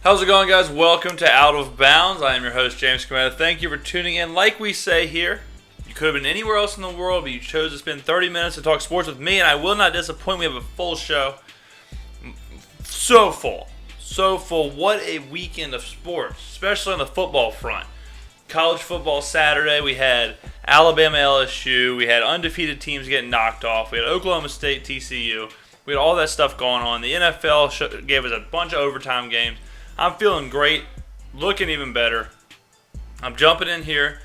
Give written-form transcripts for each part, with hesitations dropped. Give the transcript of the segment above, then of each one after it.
How's it going, guys? Welcome to Out of Bounds. I am your host, James Skrmetta. Thank you for tuning in. Like we say here, you could have been anywhere else in the world, but you chose to spend 30 minutes to talk sports with me, and I will not disappoint. We have a full show. So full. So full. What a weekend of sports, especially on the football front. College football Saturday, we had Alabama LSU. We had undefeated teams getting knocked off. We had Oklahoma State TCU. We had all that stuff going on. The NFL gave us a bunch of overtime games. I'm feeling great, looking even better. I'm jumping in here.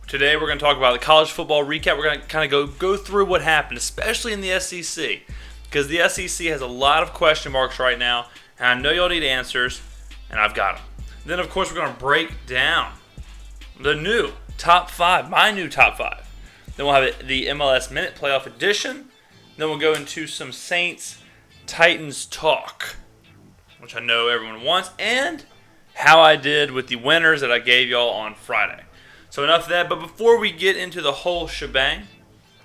Today we're going to talk about the college football recap. We're going to kind of go through what happened, especially in the SEC, because the SEC has a lot of question marks right now, and I know y'all need answers, and I've got them. Then, of course, we're going to break down the new top five, my new top five. Then we'll have the MLS Minute Playoff Edition. Then we'll go into some Saints-Titans talk, which I know everyone wants, and how I did with the winners that I gave y'all on Friday. So enough of that, but before we get into the whole shebang,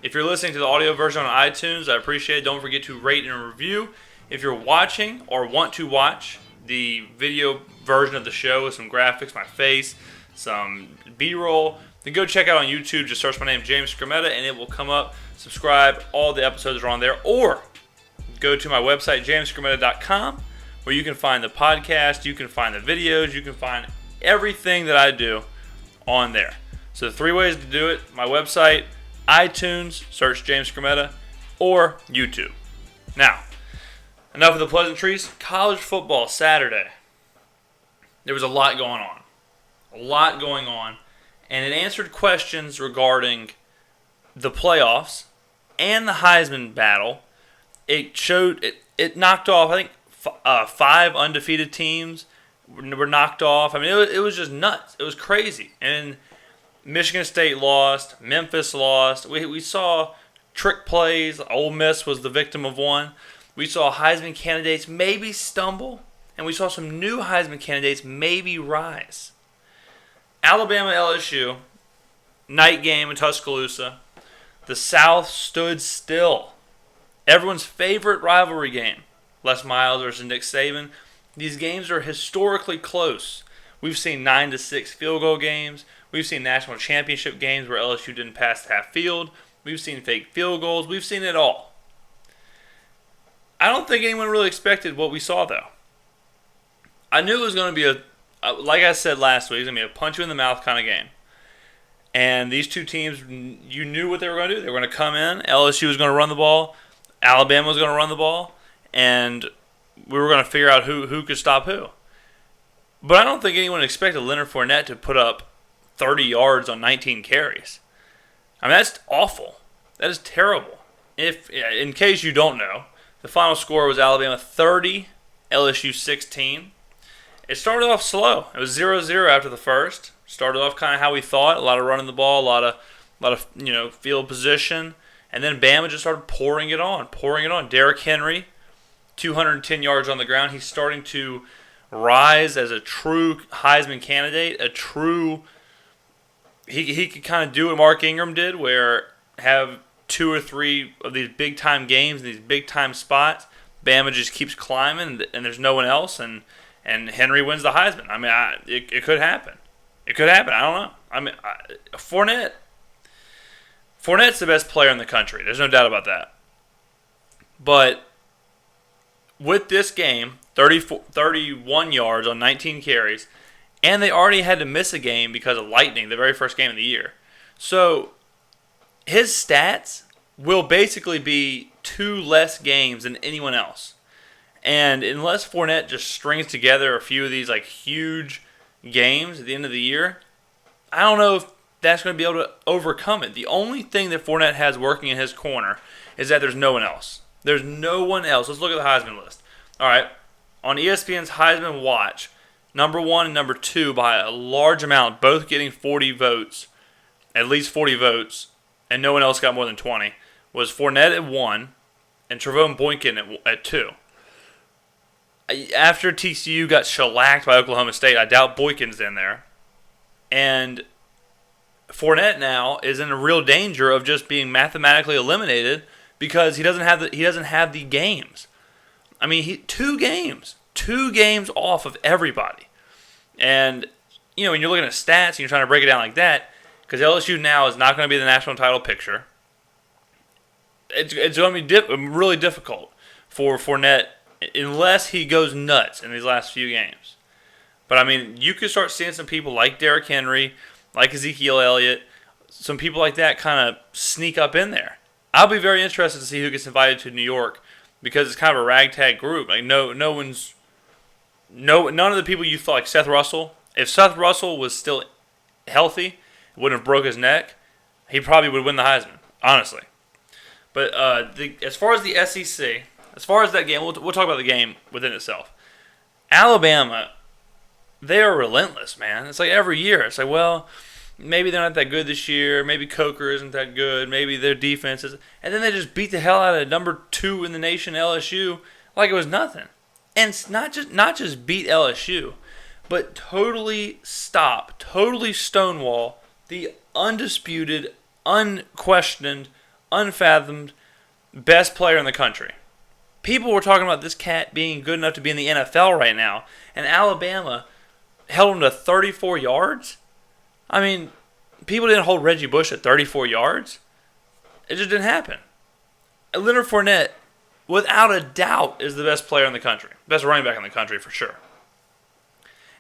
if you're listening to the audio version on iTunes, I appreciate it. Don't forget to rate and review. If you're watching or want to watch the video version of the show with some graphics, my face, some B-roll, then go check out on YouTube. Just search my name, James Skrmetta, and it will come up. Subscribe. All the episodes are on there. Or go to my website, jamesskrmetta.com, where you can find the podcast, you can find the videos, you can find everything that I do on there. So 3 ways to do it: my website, iTunes, search James Skrmetta, or YouTube. Now, enough of the pleasantries. College football Saturday. There was a lot going on. And it answered questions regarding the playoffs and the Heisman battle. It knocked off, I think, 5 undefeated teams were knocked off. I mean, it was just nuts. It was crazy. And Michigan State lost. Memphis lost. We saw trick plays. Ole Miss was the victim of one. We saw Heisman candidates maybe stumble. And we saw some new Heisman candidates maybe rise. Alabama LSU, night game in Tuscaloosa. The South stood still. Everyone's favorite rivalry game. Les Miles versus Nick Saban. These games are historically close. We've seen 9-6 field goal games. We've seen national championship games where LSU didn't pass the half field. We've seen fake field goals. We've seen it all. I don't think anyone really expected what we saw, though. I knew it was going to be like I said last week, it was going to be a punch you in the mouth kind of game. And these two teams, you knew what they were going to do. They were going to come in. LSU was going to run the ball. Alabama was going to run the ball. And we were going to figure out who could stop who. But I don't think anyone expected Leonard Fournette to put up 30 yards on 19 carries. I mean, that's awful. That is terrible. In case you don't know, the final score was Alabama 30, LSU 16. It started off slow. It was 0-0 after the first. Started off kind of how we thought. A lot of running the ball, a lot of field position. And then Bama just started pouring it on. Derrick Henry, 210 yards on the ground. He's starting to rise as a true Heisman candidate. He could kind of do what Mark Ingram did, where have 2 or 3 of these big-time games, these big-time spots. Bama just keeps climbing, and there's no one else, and Henry wins the Heisman. I mean, it could happen. It could happen. I don't know. I mean, Fournette's the best player in the country. There's no doubt about that. But with this game, 31 yards on 19 carries, and they already had to miss a game because of lightning, the very first game of the year. So his stats will basically be 2 less games than anyone else. And unless Fournette just strings together a few of these huge games at the end of the year, I don't know if that's going to be able to overcome it. The only thing that Fournette has working in his corner is that there's no one else. There's no one else. Let's look at the Heisman list. All right, on ESPN's Heisman Watch, number 1 and number 2 by a large amount, both getting 40 votes, at least 40 votes, and no one else got more than 20, was Fournette at 1 and Trevone Boykin at 2. After TCU got shellacked by Oklahoma State, I doubt Boykin's in there. And Fournette now is in a real danger of just being mathematically eliminated because he doesn't have the games. I mean, 2 games. 2 games off of everybody. And, when you're looking at stats and you're trying to break it down like that, because LSU now is not going to be the national title picture, it's going to be really difficult for Fournette unless he goes nuts in these last few games. But, you could start seeing some people like Derrick Henry, like Ezekiel Elliott, some people like that kind of sneak up in there. I'll be very interested to see who gets invited to New York because it's kind of a ragtag group. None of the people you thought, like Seth Russell. If Seth Russell was still healthy, wouldn't have broke his neck, he probably would win the Heisman, honestly. But as far as the SEC, as far as that game, we'll talk about the game within itself. Alabama, they are relentless, man. It's like every year. It's like, well, maybe they're not that good this year. Maybe Coker isn't that good. Maybe their defense is. And then they just beat the hell out of number 2 in the nation, LSU, like it was nothing. And it's not just beat LSU, but totally stonewall the undisputed, unquestioned, unfathomed best player in the country. People were talking about this cat being good enough to be in the NFL right now, and Alabama held him to 34 yards? People didn't hold Reggie Bush at 34 yards. It just didn't happen. Leonard Fournette, without a doubt, is the best player in the country. Best running back in the country for sure.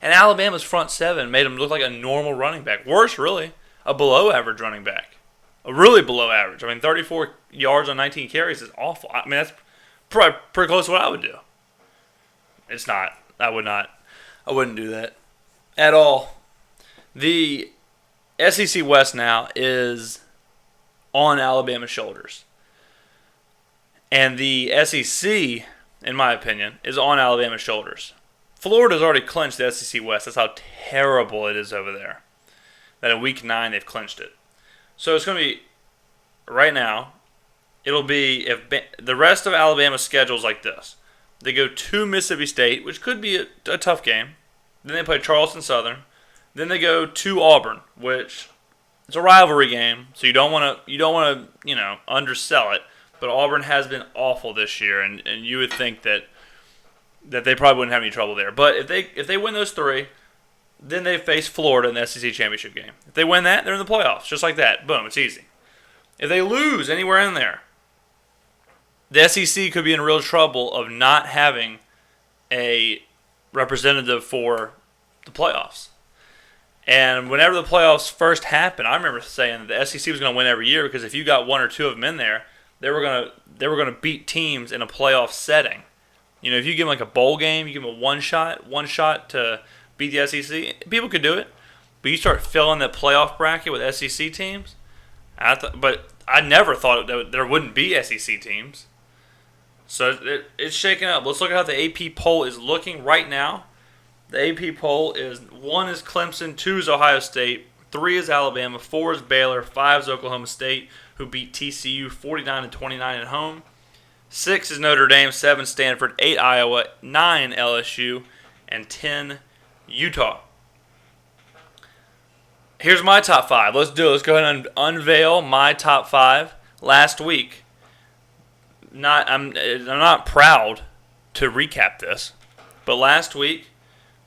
And Alabama's front 7 made him look like a normal running back. Worse, really, a below-average running back. A really below average. 34 yards on 19 carries is awful. That's probably pretty close to what I would do. It's not. I wouldn't do that at all. The SEC West now is on Alabama's shoulders. And the SEC, in my opinion, is on Alabama's shoulders. Florida's already clinched the SEC West. That's how terrible it is over there. That in Week 9 they've clinched it. So it's going to be, right now, it'll be, if the rest of Alabama's schedule is like this. They go to Mississippi State, which could be a tough game. Then they play Charleston Southern. Then they go to Auburn, which it's a rivalry game, so you don't want to undersell it. But Auburn has been awful this year, and you would think that they probably wouldn't have any trouble there. But if they win those 3, then they face Florida in the SEC championship game. If they win that, they're in the playoffs, just like that. Boom, it's easy. If they lose anywhere in there, the SEC could be in real trouble of not having a representative for the playoffs. And whenever the playoffs first happened, I remember saying that the SEC was going to win every year because if you got 1 or 2 of them in there, they were going to beat teams in a playoff setting. If you give them like a bowl game, you give them a one shot to beat the SEC, people could do it. But you start filling that playoff bracket with SEC teams. But I never thought that there wouldn't be SEC teams. So it's shaking up. Let's look at how the AP poll is looking right now. The AP poll is 1 is Clemson, 2 is Ohio State, 3 is Alabama, 4 is Baylor, 5 is Oklahoma State, who beat TCU 49-29 at home. 6 is Notre Dame, 7 Stanford, 8 Iowa, 9 LSU, and 10 Utah. Here's my top 5. Let's do it. Let's go ahead and unveil my top 5 last week. I'm not proud to recap this, but last week,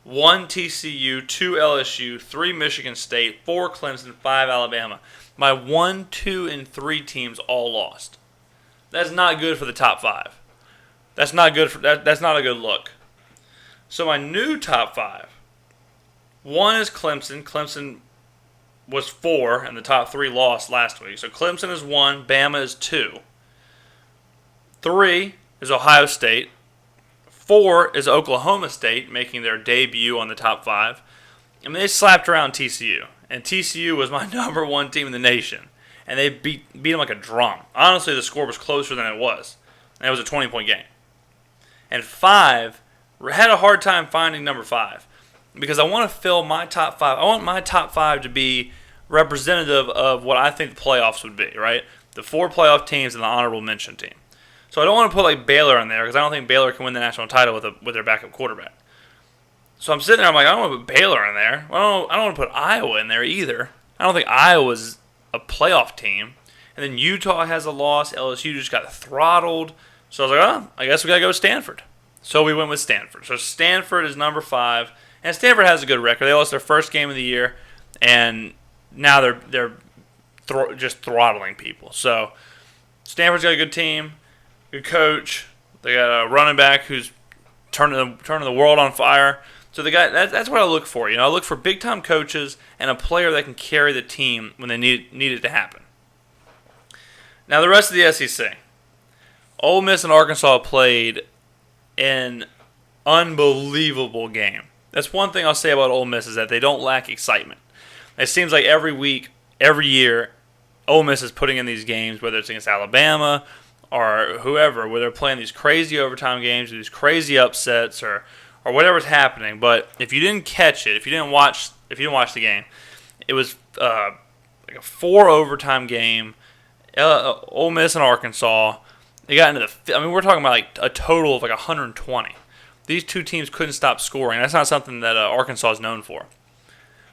1 TCU, 2 LSU, 3 Michigan State, 4 Clemson, 5 Alabama. My 1, 2, and 3 teams all lost. That's not good for the top 5. That's not good that's not a good look. So my new top 5. 1 is Clemson. Clemson was 4, and the top 3 lost last week. So Clemson is 1, Bama is 2. 3 is Ohio State. 4 is Oklahoma State, making their debut on the top 5. They slapped around TCU. And TCU was my number 1 team in the nation. And they beat them like a drum. Honestly, the score was closer than it was. And it was a 20-point game. And 5, had a hard time finding number 5. Because I want to fill my top 5. I want my top 5 to be representative of what I think the playoffs would be, right? The 4 playoff teams and the honorable mention team. So I don't want to put like Baylor in there because I don't think Baylor can win the national title with their backup quarterback. So I'm sitting there, I'm like, I don't want to put Baylor in there. I don't want to put Iowa in there either. I don't think Iowa's a playoff team. And then Utah has a loss. LSU just got throttled. So I was like, I guess we got to go with Stanford. So we went with Stanford. So Stanford is number 5, and Stanford has a good record. They lost their first game of the year, and now they're just throttling people. So Stanford's got a good team, good coach. They got a running back who's turning the world on fire. So the guy that's what I look for. I look for big time coaches and a player that can carry the team when they need it to happen. Now the rest of the SEC, Ole Miss and Arkansas played an unbelievable game. That's one thing I'll say about Ole Miss is that they don't lack excitement. It seems like every week, every year, Ole Miss is putting in these games, whether it's against Alabama or whoever, where they're playing these crazy overtime games, these crazy upsets, or whatever's happening. But if you didn't catch it, if you didn't watch the game, it was like a 4 overtime game. Ole Miss and Arkansas, they got into we're talking about like a total of like 120. These two teams couldn't stop scoring. That's not something that Arkansas is known for.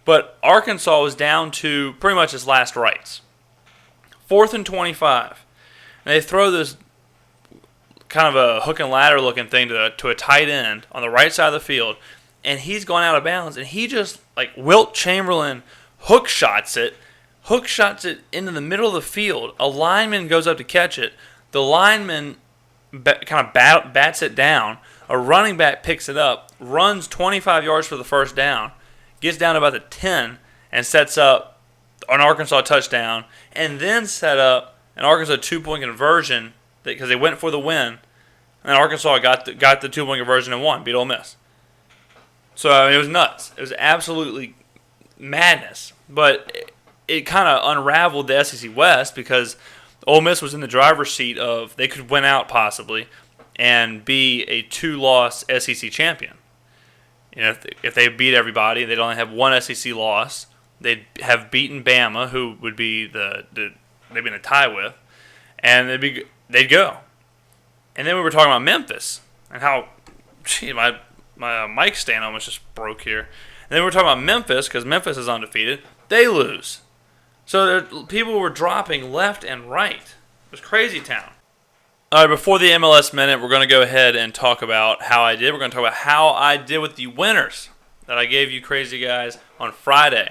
But Arkansas was down to pretty much its last rights. 4th and 25. And they throw this kind of a hook and ladder looking thing to a tight end on the right side of the field. And he's gone out of bounds. And he just, like Wilt Chamberlain, hook shots it into the middle of the field. A lineman goes up to catch it. The lineman kind of bats it down. A running back picks it up, runs 25 yards for the first down, gets down to about the 10, and sets up an Arkansas touchdown, and then set up an Arkansas 2-point conversion because they went for the win, and Arkansas got the 2-point conversion and won, beat Ole Miss. So it was nuts. It was absolutely madness. But it kind of unraveled the SEC West because Ole Miss was in the driver's seat of they could win out possibly and be a 2-loss SEC champion. If they beat everybody, they'd only have one SEC loss. They'd have beaten Bama, who would be they'd be in a tie with, and they'd go. And then we were talking about Memphis and how, my mic stand almost just broke here. And then we were talking about Memphis because Memphis is undefeated. They lose. So people were dropping left and right. It was crazy town. All right, before the MLS Minute, we're going to go ahead and talk about how I did. We're going to talk about how I did with the winners that I gave you crazy guys on Friday.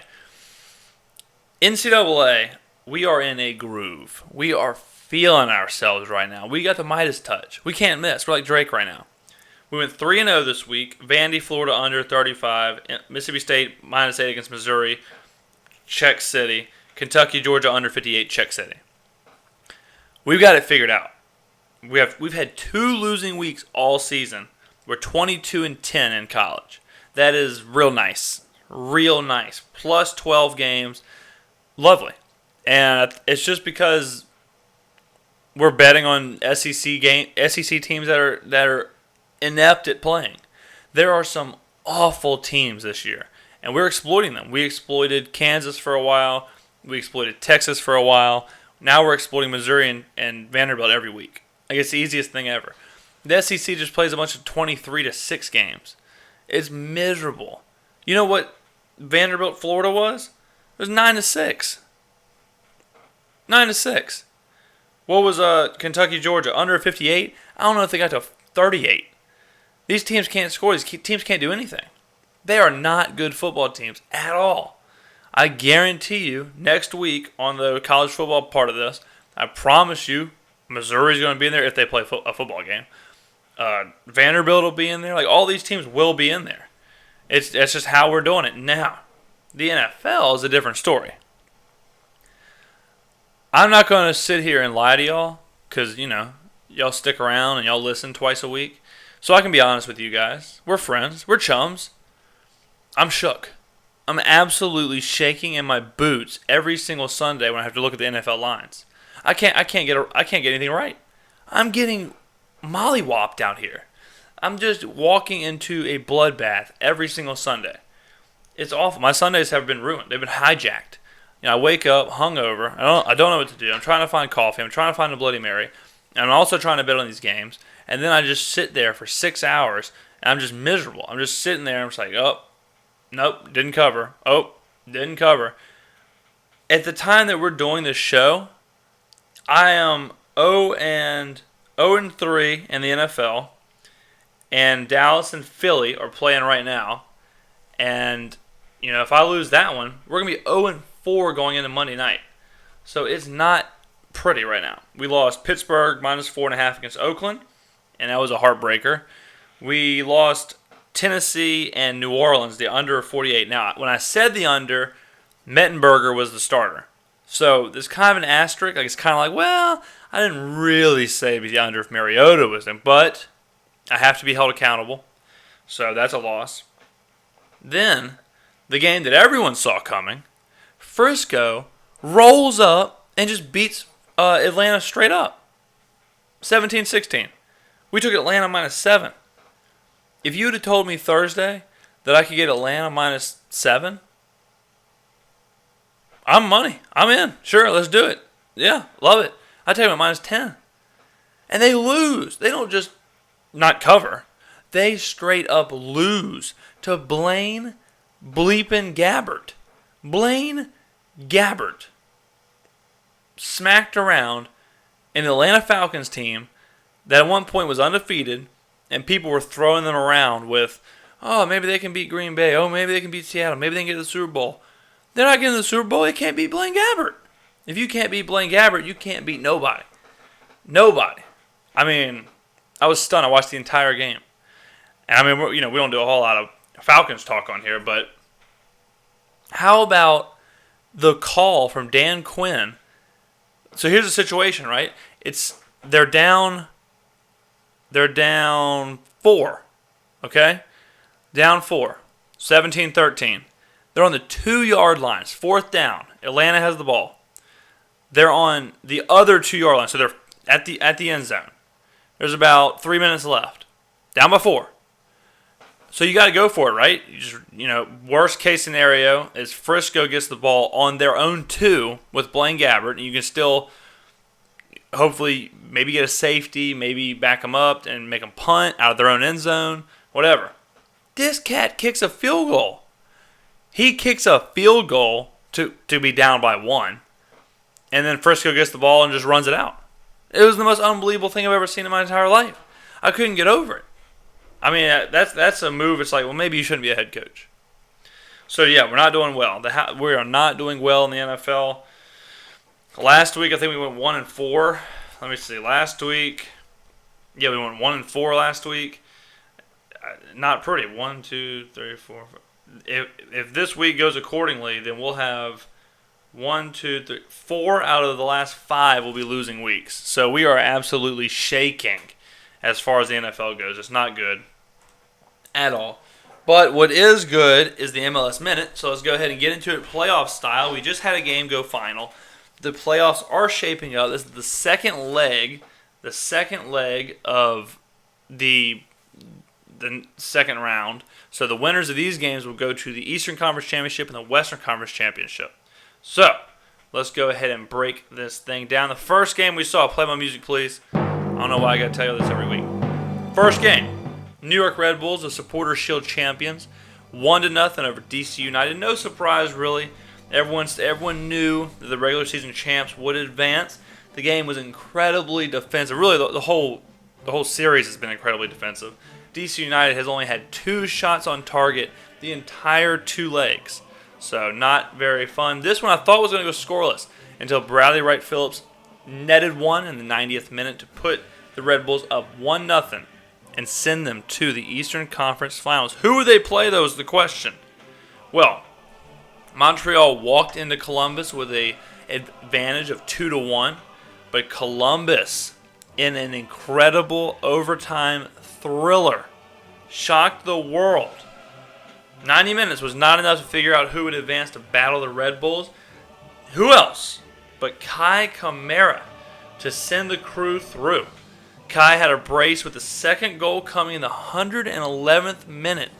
NCAA, we are in a groove. We are feeling ourselves right now. We got the Midas touch. We can't miss. We're like Drake right now. We went 3-0 this week. Vandy, Florida under 35. Mississippi State -8 against Missouri. Check City. Kentucky, Georgia under 58. Check City. We've got it figured out. We've had 2 losing weeks all season. We're 22-10 in college. That is real nice. Real nice. Plus 12 games. Lovely. And it's just because we're betting on SEC teams that are inept at playing. There are some awful teams this year, and we're exploiting them. We exploited Kansas for a while. We exploited Texas for a while. Now we're exploiting Missouri and Vanderbilt every week. Like, it's the easiest thing ever. The SEC just plays a bunch of 23-6 games. It's miserable. You know what Vanderbilt, Florida was? It was 9-6. 9-6. What was Kentucky, Georgia? Under 58? I don't know if they got to 38. These teams can't score. These teams can't do anything. They are not good football teams at all. I guarantee you, next week on the college football part of this, I promise you, Missouri's going to be in there if they play a football game. Vanderbilt will be in there. Like, all these teams will be in there. It's just how we're doing it. Now, the NFL is a different story. I'm not going to sit here and lie to y'all because, y'all stick around and y'all listen twice a week. So I can be honest with you guys. We're friends. We're chums. I'm shook. I'm absolutely shaking in my boots every single Sunday when I have to look at the NFL lines. I can't get anything right. I'm getting mollywopped out here. I'm just walking into a bloodbath every single Sunday. It's awful. My Sundays have been ruined. They've been hijacked. I wake up hungover. I don't know what to do. I'm trying to find coffee. I'm trying to find a Bloody Mary. And I'm also trying to bet on these games. And then I just sit there for 6 hours, and I'm just miserable. I'm just sitting there, and I'm just like, oh, nope, didn't cover. Oh, didn't cover. At the time that we're doing this show, I am 0-3 in the NFL, And Dallas and Philly are playing right now. And, if I lose that one, we're going to be 0-4 going into Monday night. So it's not pretty right now. We lost Pittsburgh -4.5 against Oakland, and that was a heartbreaker. We lost Tennessee and New Orleans, the under 48. Now, when I said the under, Mettenberger was the starter. So there's kind of an asterisk. It's kind of like, well, I didn't really say the under if Mariota was in, but I have to be held accountable. So that's a loss. Then, the game that everyone saw coming, Frisco rolls up and just beats Atlanta straight up. 17-16. We took Atlanta -7. If you would have told me Thursday that I could get Atlanta -7, I'm money. I'm in. Sure, let's do it. Yeah, love it. I take them at -10. And they lose. They don't just not cover. They straight up lose to Blaine bleepin' Gabbert. Blaine Gabbert smacked around an Atlanta Falcons team that at one point was undefeated, and people were throwing them around with, oh, maybe they can beat Green Bay. Oh, maybe they can beat Seattle. Maybe they can get to the Super Bowl. They're not getting to the Super Bowl. They can't beat Blaine Gabbert. If you can't beat Blaine Gabbert, you can't beat nobody. Nobody. I mean, I was stunned. I watched the entire game. And I mean, we don't do a whole lot of Falcons talk on here, but how about the call from Dan Quinn? So here's the situation, right? They're down 4. Okay? Down 4. 17-13. They're on the 2-yard line. It's 4th down. Atlanta has the ball. They're on the other 2-yard line. So they're at the end zone. There's about 3 minutes left. Down by 4. So you got to go for it, right? Worst case scenario is Frisco gets the ball on their own 2 with Blaine Gabbert, and you can still hopefully maybe get a safety, maybe back them up and make them punt out of their own end zone, whatever. This cat kicks a field goal. He kicks a field goal to be down by 1, and then Frisco gets the ball and just runs it out. It was the most unbelievable thing I've ever seen in my entire life. I couldn't get over it. I mean, that's a move. It's like, well, maybe you shouldn't be a head coach. So, yeah, we're not doing well. We are not doing well in the NFL. Last week, I think we went 1-4. Let me see. Last week, we went 1-4 last week. Not pretty. 1, 2, 3, 4, 5. If this week goes accordingly, then we'll have 1, 2, 3, 4 out of the last 5 will be losing weeks. So we are absolutely shaking as far as the NFL goes. It's not good at all. But what is good is the MLS Minute. So let's go ahead and get into it playoff style. We just had a game go final. The playoffs are shaping up. This is the second leg of the second round. So the winners of these games will go to the Eastern Conference Championship and the Western Conference Championship. So let's go ahead and break this thing down. The first game we saw, play my music please. I don't know why I got to tell you this every week. First game, New York Red Bulls, the Supporters Shield champions, 1-0 over DC United. No surprise really. Everyone knew that the regular season champs would advance. The game was incredibly defensive. Really, the whole series has been incredibly defensive. DC United has only had 2 shots on target the entire 2 legs. So not very fun. This one I thought was going to go scoreless until Bradley Wright Phillips netted one in the 90th minute to put the Red Bulls up 1-0 and send them to the Eastern Conference Finals. Who would they play, though, is the question. Well, Montreal walked into Columbus with an advantage of 2-1, but Columbus, in an incredible overtime thriller, shocked the world. 90 minutes was not enough to figure out who would advance to battle the Red Bulls. Who else but Kai Kamara to send the crew through? Kai had a brace with the second goal coming in the 111th minute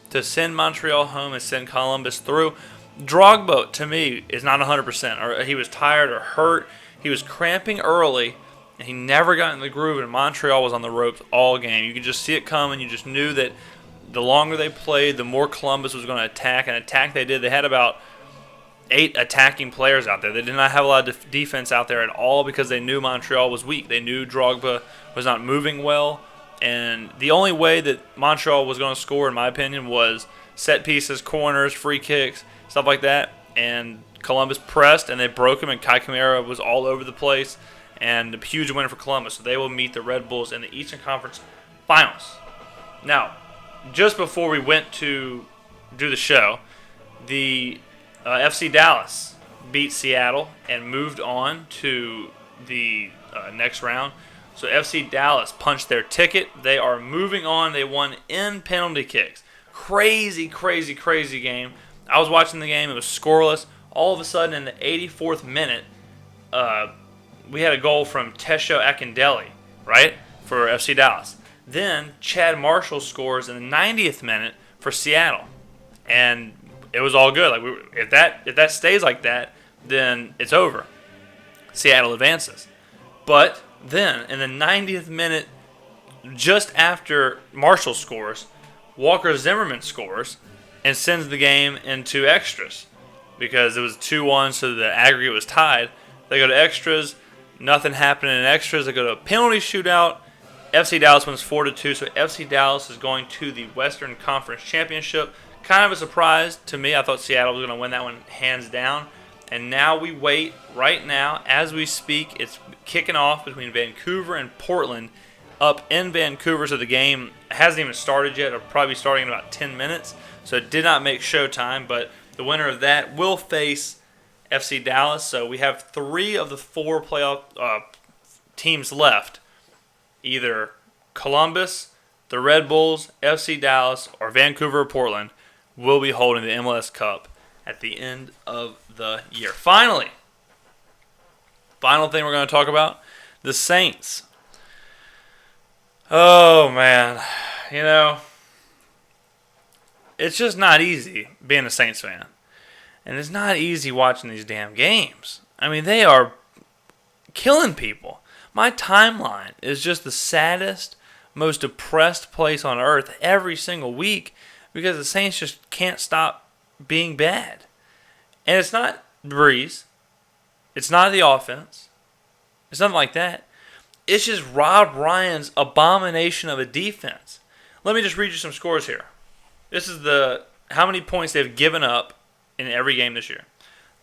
to send Montreal home and send Columbus through. Drogba, to me, is not 100%. Or he was tired or hurt. He was cramping early, and he never got in the groove, and Montreal was on the ropes all game. You could just see it coming. You just knew that the longer they played, the more Columbus was going to attack. And attack they did. They had about 8 attacking players out there. They did not have a lot of defense out there at all because they knew Montreal was weak. They knew Drogba was not moving well. And the only way that Montreal was going to score, in my opinion, was set pieces, corners, free kicks, stuff like that. And Columbus pressed, and they broke him, and Kai Kamara was all over the place. And a huge win for Columbus. So they will meet the Red Bulls in the Eastern Conference Finals. Now, just before we went to do the show, the FC Dallas beat Seattle and moved on to the next round. So FC Dallas punched their ticket. They are moving on. They won in penalty kicks. Crazy, crazy, crazy game. I was watching the game. It was scoreless. All of a sudden, in the 84th minute, we had a goal from Tesho Akindele, right, for FC Dallas. Then Chad Marshall scores in the 90th minute for Seattle, and it was all good. Like if that stays like that, then it's over. Seattle advances. But then in the 90th minute, just after Marshall scores, Walker Zimmerman scores and sends the game into extras because it was 2-1, so the aggregate was tied. They go to extras. Nothing happened in extras. They go to a penalty shootout. FC Dallas wins 4-2, so FC Dallas is going to the Western Conference Championship. Kind of a surprise to me. I thought Seattle was going to win that one hands down. And now we wait right now, as we speak. It's kicking off between Vancouver and Portland up in Vancouver. So the game hasn't even started yet. It'll probably be starting in about 10 minutes. So it did not make showtime, but the winner of that will face FC Dallas. So we have 3 of the 4 playoff teams left. Either Columbus, the Red Bulls, FC Dallas, or Vancouver or Portland will be holding the MLS Cup at the end of the year. Finally, final thing we're going to talk about, the Saints. Oh, man. You know, it's just not easy being a Saints fan. And it's not easy watching these damn games. I mean, they are killing people. My timeline is just the saddest, most depressed place on earth every single week because the Saints just can't stop being bad. And it's not Breeze. It's not the offense. It's nothing like that. It's just Rob Ryan's abomination of a defense. Let me just read you some scores here. This is how many points they've given up in every game this year.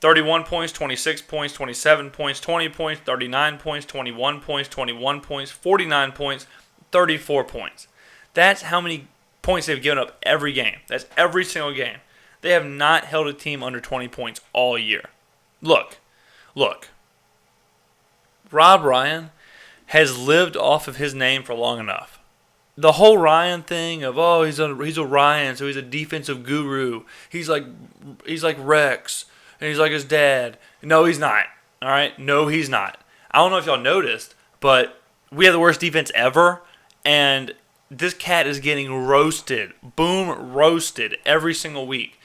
31 points, 26 points, 27 points, 20 points, 39 points, 21 points, 21 points, 49 points, 34 points. That's how many points they've given up every game. That's every single game. They have not held a team under 20 points all year. Look. Rob Ryan has lived off of his name for long enough. The whole Ryan thing of, he's a Ryan, so he's a defensive guru. He's like Rex. And he's like his dad. No, he's not. All right? No, he's not. I don't know if y'all noticed, but we have the worst defense ever, and this cat is getting roasted. Boom, roasted every single week.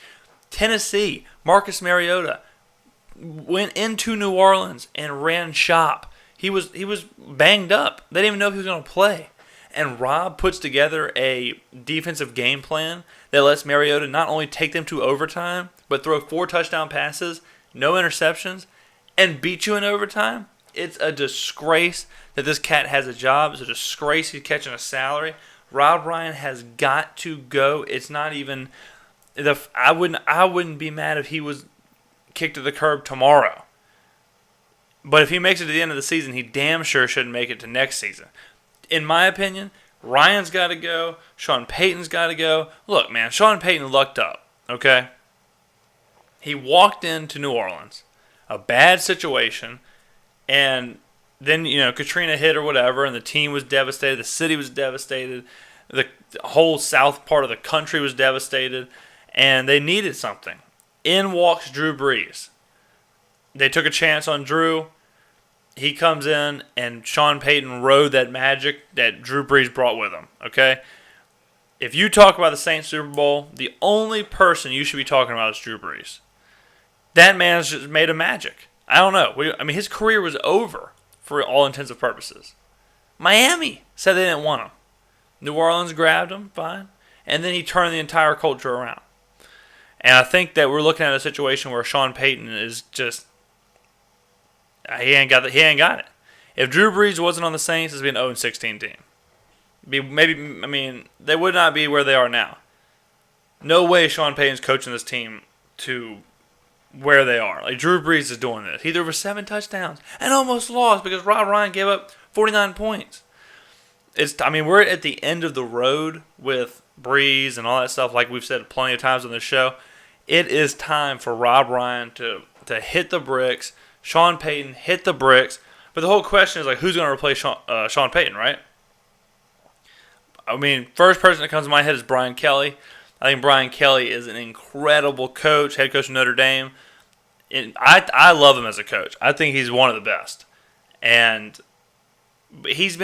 Tennessee, Marcus Mariota went into New Orleans and ran shop. He was banged up. They didn't even know if he was going to play. And Rob puts together a defensive game plan that lets Mariota not only take them to overtime, but throw 4 touchdown passes, no interceptions, and beat you in overtime. It's a disgrace that this cat has a job. It's a disgrace he's catching a salary. Rob Ryan has got to go. It's not even I wouldn't be mad if he was kicked to the curb tomorrow. But if he makes it to the end of the season, he damn sure shouldn't make it to next season. In my opinion, Ryan's got to go. Sean Payton's got to go. Look, man, Sean Payton lucked up, okay? He walked into New Orleans, a bad situation, and then, Katrina hit or whatever, and the team was devastated. The city was devastated. The whole south part of the country was devastated, and they needed something. In walks Drew Brees. They took a chance on Drew. He comes in, and Sean Payton rode that magic that Drew Brees brought with him, okay? If you talk about the Saints Super Bowl, the only person you should be talking about is Drew Brees. That man's just made of magic. I don't know. His career was over for all intents and purposes. Miami said they didn't want him. New Orleans grabbed him, fine. And then he turned the entire culture around. And I think that we're looking at a situation where Sean Payton is just... He ain't got it. If Drew Brees wasn't on the Saints, it'd be an 0-16 team. They would not be where they are now. No way Sean Payton's coaching this team to where they are. Like, Drew Brees is doing this. He threw for 7 touchdowns and almost lost because Rob Ryan gave up 49 points. We're at the end of the road with Brees and all that stuff, like we've said plenty of times on this show. It is time for Rob Ryan to hit the bricks. Sean Payton hit the bricks. But the whole question is, like, who's going to replace Sean Payton, right? First person that comes to my head is Brian Kelly. I think Brian Kelly is an incredible coach, head coach of Notre Dame. I love him as a coach. I think he's one of the best. And he's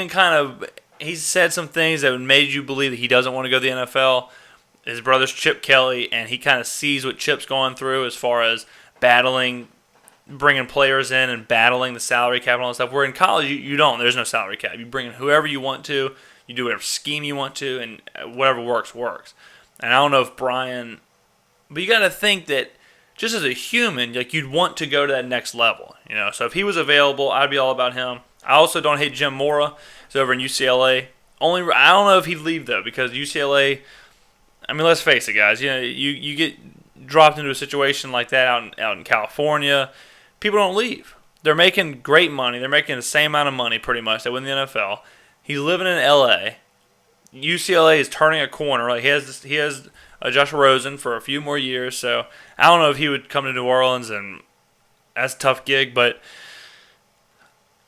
said some things that made you believe that he doesn't want to go to the NFL. His brother's Chip Kelly, and he kind of sees what Chip's going through as far as battling, bringing players in and battling the salary cap and all that stuff. Where in college, you don't. There's no salary cap. You bring in whoever you want to. You do whatever scheme you want to, and whatever works. And I don't know if Brian, but you got to think that just as a human, like, you'd want to go to that next level, So if he was available, I'd be all about him. I also don't hate Jim Mora. He's over in UCLA. I don't know if he'd leave though, because UCLA. Let's face it, guys. You get dropped into a situation like that out in California. People don't leave. They're making great money. They're making the same amount of money pretty much they win the NFL. He's living in LA. UCLA is turning a corner. Like, he has Josh Rosen for a few more years, so I don't know if he would come to New Orleans, and that's a tough gig. But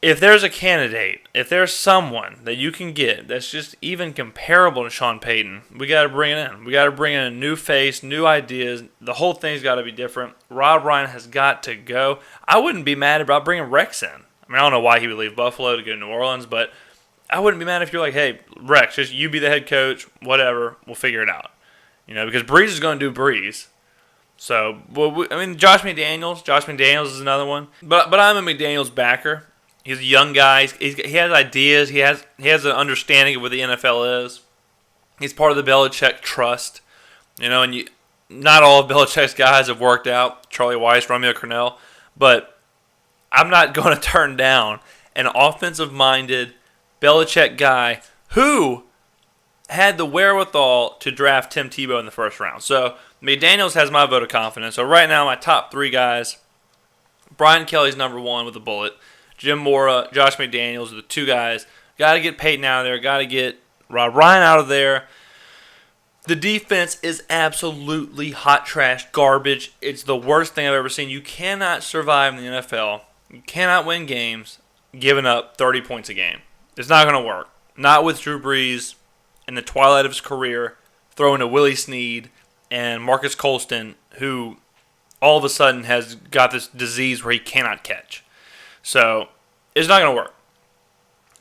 if there's a candidate, if there's someone that you can get that's just even comparable to Sean Payton, we got to bring it in. We got to bring in a new face, new ideas. The whole thing's got to be different. Rob Ryan has got to go. I wouldn't be mad about bringing Rex in. I don't know why he would leave Buffalo to go to New Orleans, but I wouldn't be mad if you're like, hey, Rex, just you be the head coach, whatever, we'll figure it out. Because Brees is going to do Brees. So, Josh McDaniels is another one. But I'm a McDaniels backer. He's a young guy. He has ideas. He has an understanding of what the NFL is. He's part of the Belichick trust. And not all of Belichick's guys have worked out. Charlie Weiss, Romeo Crennel. But I'm not going to turn down an offensive-minded Belichick guy who had the wherewithal to draft Tim Tebow in the first round. So McDaniels has my vote of confidence. So right now, my top 3 guys, Brian Kelly's number 1 with a bullet. Jim Mora, Josh McDaniels are the 2 guys. Got to get Peyton out of there. Got to get Rob Ryan out of there. The defense is absolutely hot trash, garbage. It's the worst thing I've ever seen. You cannot survive in the NFL. You cannot win games giving up 30 points a game. It's not going to work. Not with Drew Brees in the twilight of his career, throwing to Willie Snead and Marcus Colston, who all of a sudden has got this disease where he cannot catch. So, it's not going to work.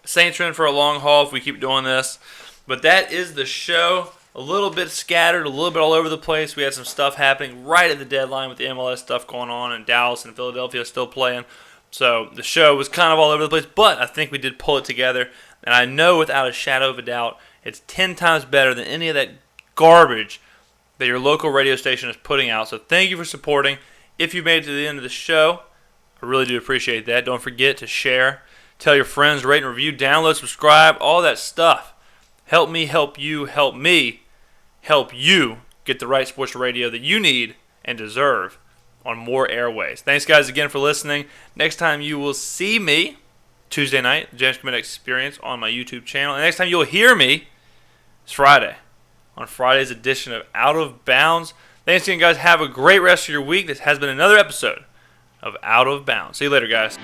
Saints are in for a long haul if we keep doing this. But that is the show. A little bit scattered, a little bit all over the place. We had some stuff happening right at the deadline with the MLS stuff going on, and Dallas and Philadelphia still playing. So the show was kind of all over the place, but I think we did pull it together. And I know without a shadow of a doubt, it's 10 times better than any of that garbage that your local radio station is putting out. So thank you for supporting. If you made it to the end of the show, I really do appreciate that. Don't forget to share, tell your friends, rate and review, download, subscribe, all that stuff. Help me help you, help me help you get the right sports radio that you need and deserve on more airways. Thanks, guys, again for listening. Next time you will see me Tuesday night, the James Skrmetta Experience on my YouTube channel. And next time you'll hear me is Friday, on Friday's edition of Out of Bounds. Thanks again, guys. Have a great rest of your week. This has been another episode of Out of Bounds. See you later, guys.